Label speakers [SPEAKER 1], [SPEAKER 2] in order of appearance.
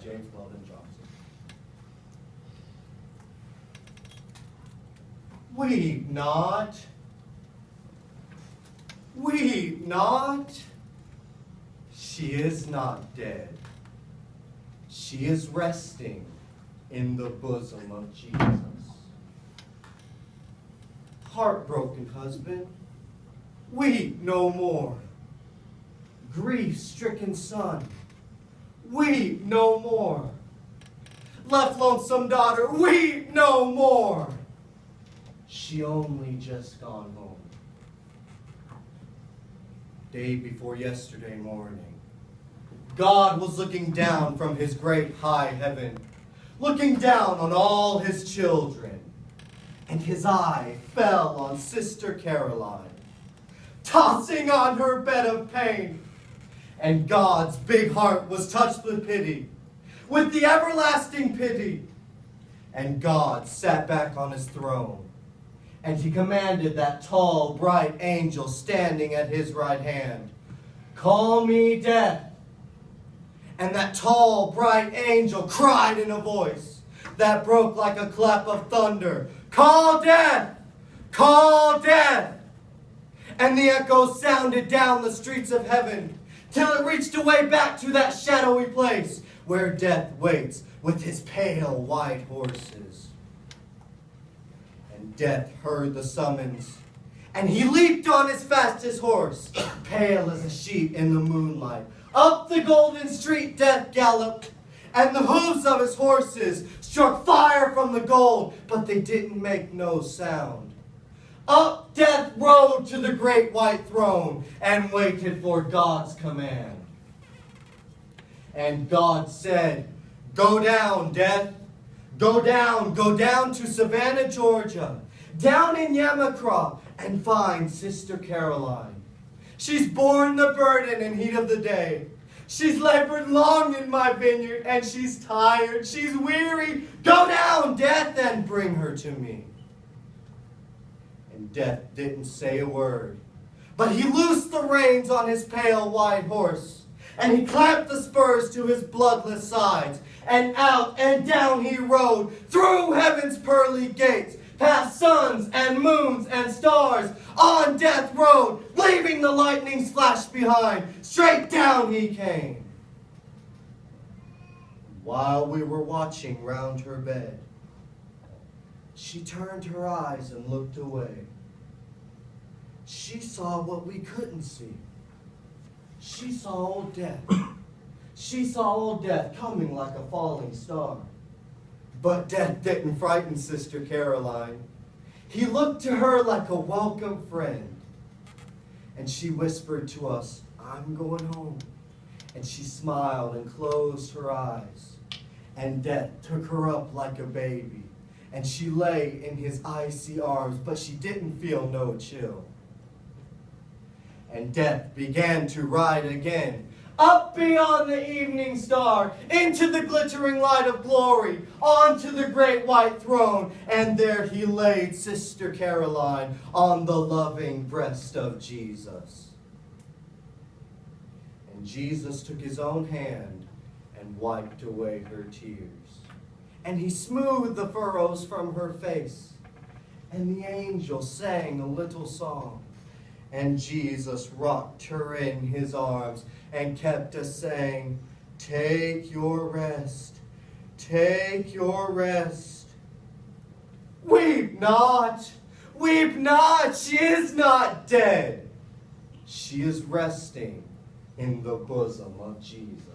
[SPEAKER 1] James Weldon Johnson. Weep not. Weep not. She is not dead. She is resting in the bosom of Jesus. Heartbroken husband, weep no more. Grief-stricken son, weep no more. Left lonesome daughter, weep no more. She only just gone home. Day before yesterday morning, God was looking down from his great high heaven, looking down on all his children, and his eye fell on Sister Caroline, tossing on her bed of pain. And God's big heart was touched with pity, with the everlasting pity. And God sat back on his throne, and he commanded that tall, bright angel standing at his right hand, "Call me death." And that tall, bright angel cried in a voice that broke like a clap of thunder, "Call death! Call death!" And the echo sounded down the streets of heaven till it reached away back to that shadowy place where death waits with his pale white horses. And death heard the summons, and he leaped on his fastest horse, pale as a sheet in the moonlight. Up the golden street death galloped, and the hooves of his horses struck fire from the gold, but they didn't make no sound. Up death rode to the great white throne and waited for God's command. And God said, "Go down, death. Go down to Savannah, Georgia, down in Yamacraw, and find Sister Caroline. She's borne the burden and heat of the day. She's labored long in my vineyard, and she's tired. She's weary. Go down, death, and bring her to me." And death didn't say a word, but he loosed the reins on his pale white horse, and he clamped the spurs to his bloodless sides, and out and down he rode, through heaven's pearly gates, past suns and moons and stars, on death rode, leaving the lightning's flash behind. Straight down he came. While we were watching round her bed, she turned her eyes and looked away. She saw what we couldn't see. She saw old death. She saw old death coming like a falling star. But death didn't frighten Sister Caroline. He looked to her like a welcome friend. And she whispered to us, "I'm going home." And she smiled and closed her eyes. And death took her up like a baby. And she lay in his icy arms, but she didn't feel no chill. And death began to ride again, up beyond the evening star, into the glittering light of glory, onto the great white throne, and there he laid Sister Caroline on the loving breast of Jesus. And Jesus took his own hand and wiped away her tears. And he smoothed the furrows from her face, and the angel sang a little song. And Jesus rocked her in his arms and kept us saying, "Take your rest, take your rest. Weep not, she is not dead. She is resting in the bosom of Jesus."